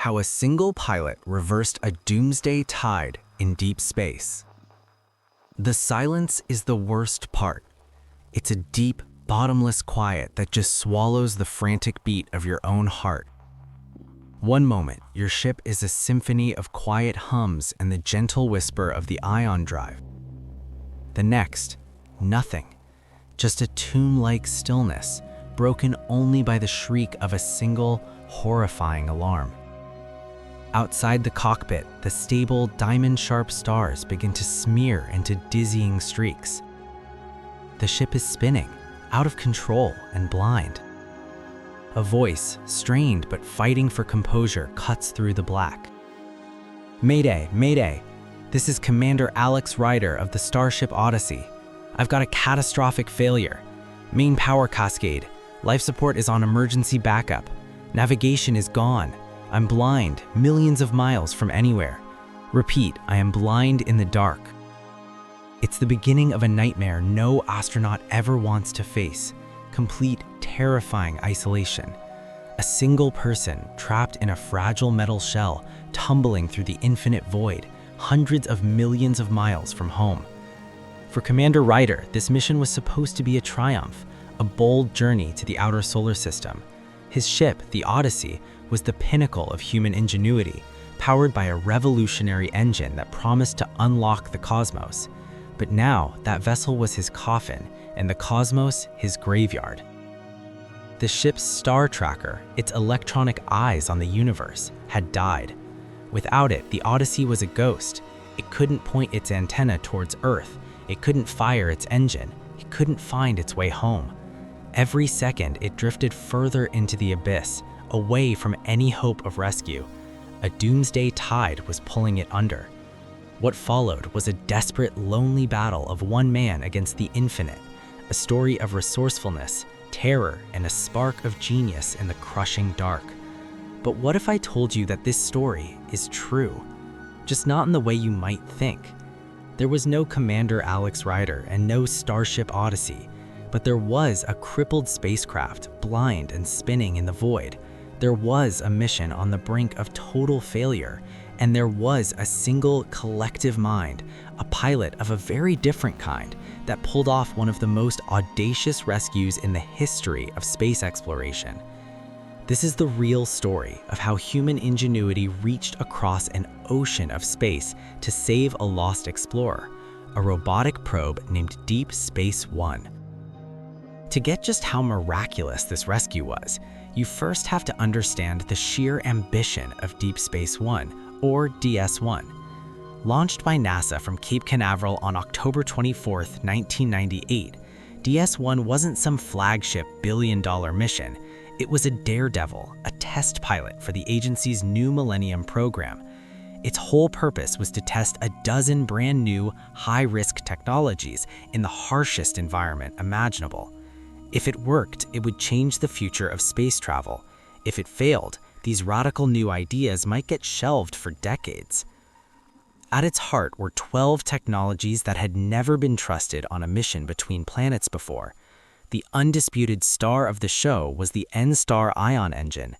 How a single pilot reversed a doomsday tide in deep space. The silence is the worst part. It's a deep, bottomless quiet that just swallows the frantic beat of your own heart. One moment, your ship is a symphony of quiet hums and the gentle whisper of the ion drive. The next, nothing. Just a tomb-like stillness, broken only by the shriek of a single, horrifying alarm. Outside the cockpit, the stable, diamond-sharp stars begin to smear into dizzying streaks. The ship is spinning, out of control and blind. A voice, strained but fighting for composure, cuts through the black. "Mayday, Mayday! This is Commander Alex Ryder of the Starship Odyssey. I've got a catastrophic failure. Main power cascade. Life support is on emergency backup. Navigation is gone. I'm blind, millions of miles from anywhere. Repeat, I am blind in the dark." It's the beginning of a nightmare no astronaut ever wants to face. Complete, terrifying isolation. A single person trapped in a fragile metal shell, tumbling through the infinite void, hundreds of millions of miles from home. For Commander Ryder, this mission was supposed to be a triumph, a bold journey to the outer solar system. His ship, the Odyssey, was the pinnacle of human ingenuity, powered by a revolutionary engine that promised to unlock the cosmos. But now, that vessel was his coffin, and the cosmos his graveyard. The ship's star tracker, its electronic eyes on the universe, had died. Without it, the Odyssey was a ghost. It couldn't point its antenna towards Earth. It couldn't fire its engine. It couldn't find its way home. Every second, it drifted further into the abyss, away from any hope of rescue. A doomsday tide was pulling it under. What followed was a desperate, lonely battle of one man against the infinite, a story of resourcefulness, terror, and a spark of genius in the crushing dark. But what if I told you that this story is true? Just not in the way you might think. There was no Commander Alex Ryder and no Starship Odyssey, but there was a crippled spacecraft, blind and spinning in the void. There was a mission on the brink of total failure, and there was a single collective mind, a pilot of a very different kind, that pulled off one of the most audacious rescues in the history of space exploration. This is the real story of how human ingenuity reached across an ocean of space to save a lost explorer, a robotic probe named Deep Space One. To get just how miraculous this rescue was, you first have to understand the sheer ambition of Deep Space One, or DS-1. Launched by NASA from Cape Canaveral on October 24, 1998, DS-1 wasn't some flagship billion-dollar mission. It was a daredevil, a test pilot for the agency's New Millennium program. Its whole purpose was to test a dozen brand new, high-risk technologies in the harshest environment imaginable. If it worked, it would change the future of space travel. If it failed, these radical new ideas might get shelved for decades. At its heart were 12 technologies that had never been trusted on a mission between planets before. The undisputed star of the show was the N-Star ion engine.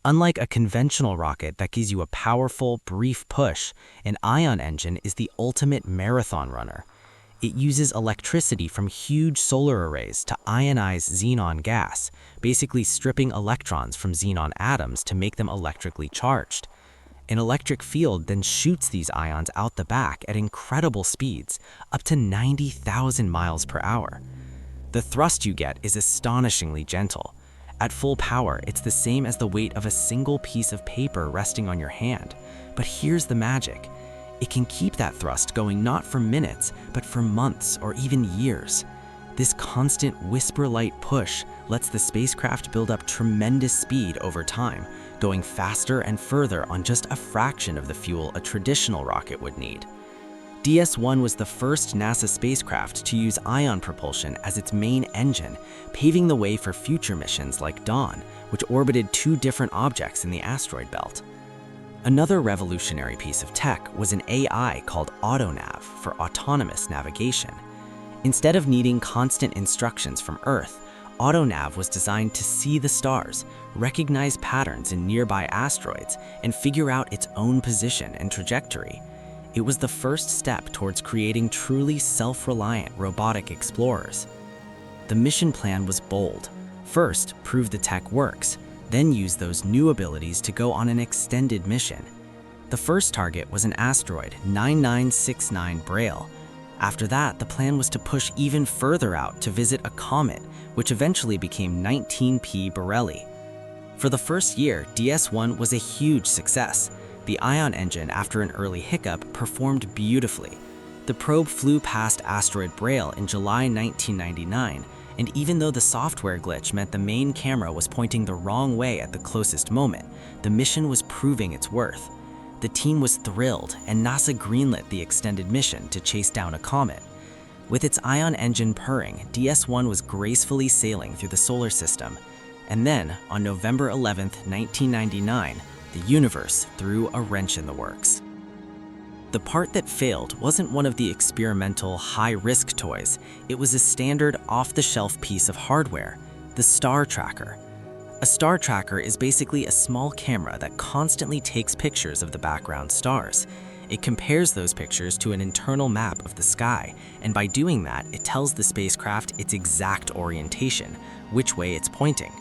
Unlike a conventional rocket that gives you a powerful, brief push, an ion engine is the ultimate marathon runner. It uses electricity from huge solar arrays to ionize xenon gas, basically stripping electrons from xenon atoms to make them electrically charged. An electric field then shoots these ions out the back at incredible speeds, up to 90,000 miles per hour. The thrust you get is astonishingly gentle. At full power, it's the same as the weight of a single piece of paper resting on your hand. But here's the magic. It can keep that thrust going not for minutes, but for months or even years. This constant whisper-light push lets the spacecraft build up tremendous speed over time, going faster and further on just a fraction of the fuel a traditional rocket would need. DS-1 was the first NASA spacecraft to use ion propulsion as its main engine, paving the way for future missions like Dawn, which orbited 2 different objects in the asteroid belt. Another revolutionary piece of tech was an AI called AutoNav for autonomous navigation. Instead of needing constant instructions from Earth, AutoNav was designed to see the stars, recognize patterns in nearby asteroids, and figure out its own position and trajectory. It was the first step towards creating truly self-reliant robotic explorers. The mission plan was bold. First, prove the tech works, then use those new abilities to go on an extended mission. The first target was an asteroid, 9969 Braille. After that, the plan was to push even further out to visit a comet, which eventually became 19P Borrelli. For the first year, DS-1 was a huge success. The ion engine, after an early hiccup, performed beautifully. The probe flew past asteroid Braille in July 1999, and even though the software glitch meant the main camera was pointing the wrong way at the closest moment, the mission was proving its worth. The team was thrilled, and NASA greenlit the extended mission to chase down a comet. With its ion engine purring, DS-1 was gracefully sailing through the solar system. And then, on November 11, 1999, the universe threw a wrench in the works. The part that failed wasn't one of the experimental, high-risk toys. It was a standard, off-the-shelf piece of hardware, the Star Tracker. A star tracker is basically a small camera that constantly takes pictures of the background stars. It compares those pictures to an internal map of the sky, and by doing that, it tells the spacecraft its exact orientation, which way it's pointing.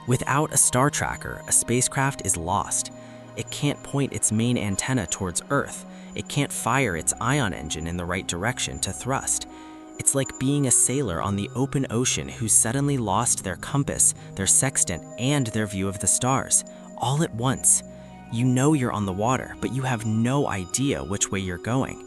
Without a star tracker, a spacecraft is lost. It can't point its main antenna towards Earth. It can't fire its ion engine in the right direction to thrust. It's like being a sailor on the open ocean who suddenly lost their compass, their sextant, and their view of the stars, all at once. You know you're on the water, but you have no idea which way you're going.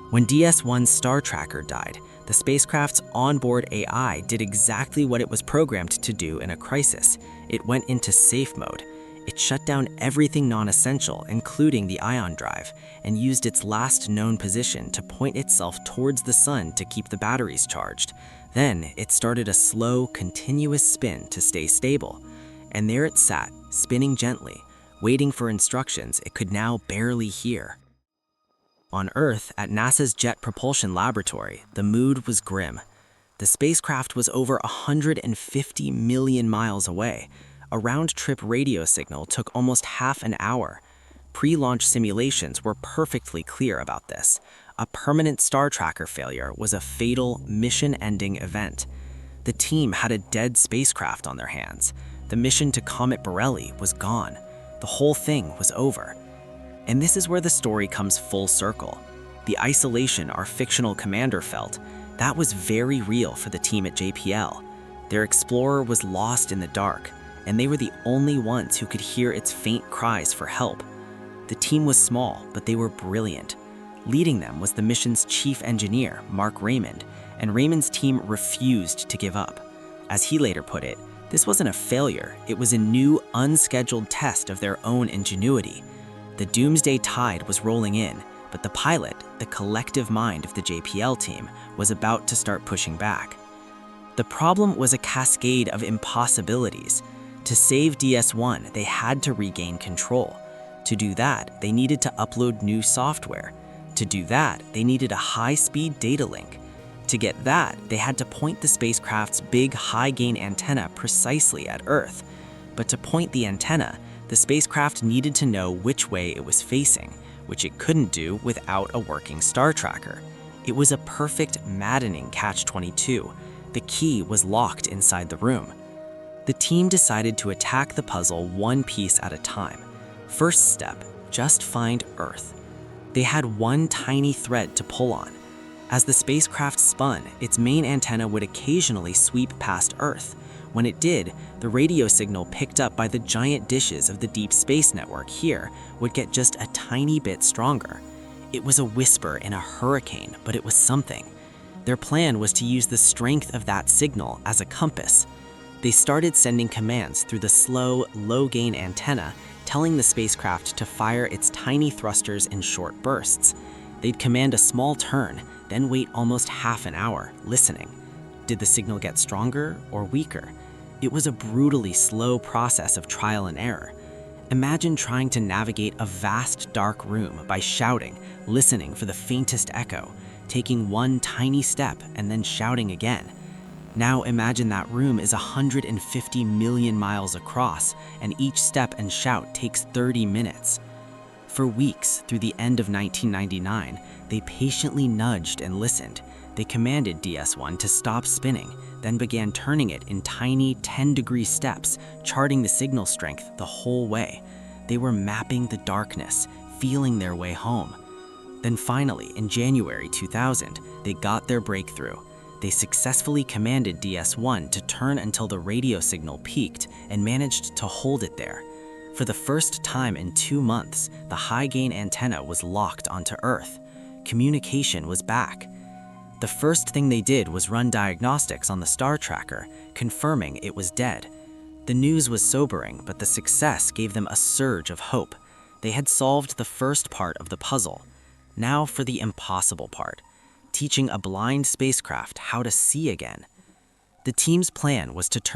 When DS-1's Star Tracker died, the spacecraft's onboard AI did exactly what it was programmed to do in a crisis. It went into safe mode. It shut down everything non-essential, including the ion drive, and used its last known position to point itself towards the sun to keep the batteries charged. Then, it started a slow, continuous spin to stay stable. And there it sat, spinning gently, waiting for instructions it could now barely hear. On Earth, at NASA's Jet Propulsion Laboratory, the mood was grim. The spacecraft was over 150 million miles away. A round-trip radio signal took almost half an hour. Pre-launch simulations were perfectly clear about this. A permanent star tracker failure was a fatal, mission-ending event. The team had a dead spacecraft on their hands. The mission to Comet Borrelli was gone. The whole thing was over. And this is where the story comes full circle. The isolation our fictional commander felt, that was very real for the team at JPL. Their explorer was lost in the dark, and they were the only ones who could hear its faint cries for help. The team was small, but they were brilliant. Leading them was the mission's chief engineer, Mark Raymond, and Raymond's team refused to give up. As he later put it, this wasn't a failure, it was a new, unscheduled test of their own ingenuity. The doomsday tide was rolling in, but the pilot, the collective mind of the JPL team, was about to start pushing back. The problem was a cascade of impossibilities. To save DS-1, they had to regain control. To do that, they needed to upload new software. To do that, they needed a high-speed data link. To get that, they had to point the spacecraft's big high-gain antenna precisely at Earth. But to point the antenna, the spacecraft needed to know which way it was facing, which it couldn't do without a working star tracker. It was a perfect, maddening catch-22. The key was locked inside the room. The team decided to attack the puzzle one piece at a time. First step, just find Earth. They had one tiny thread to pull on. As the spacecraft spun, its main antenna would occasionally sweep past Earth. When it did, the radio signal picked up by the giant dishes of the Deep Space Network here would get just a tiny bit stronger. It was a whisper in a hurricane, but it was something. Their plan was to use the strength of that signal as a compass. They started sending commands through the slow, low-gain antenna, telling the spacecraft to fire its tiny thrusters in short bursts. They'd command a small turn, then wait almost half an hour, listening. Did the signal get stronger or weaker? It was a brutally slow process of trial and error. Imagine trying to navigate a vast, dark room by shouting, listening for the faintest echo, taking one tiny step and then shouting again. Now imagine that room is 150 million miles across, and each step and shout takes 30 minutes. For weeks, through the end of 1999, they patiently nudged and listened. They commanded DS-1 to stop spinning, then began turning it in tiny 10-degree steps, charting the signal strength the whole way. They were mapping the darkness, feeling their way home. Then finally, in January 2000, they got their breakthrough. They successfully commanded DS-1 to turn until the radio signal peaked and managed to hold it there. For the first time in 2 months, the high-gain antenna was locked onto Earth. Communication was back. The first thing they did was run diagnostics on the star tracker, confirming it was dead. The news was sobering, but the success gave them a surge of hope. They had solved the first part of the puzzle. Now for the impossible part, teaching a blind spacecraft how to see again. The team's plan was to turn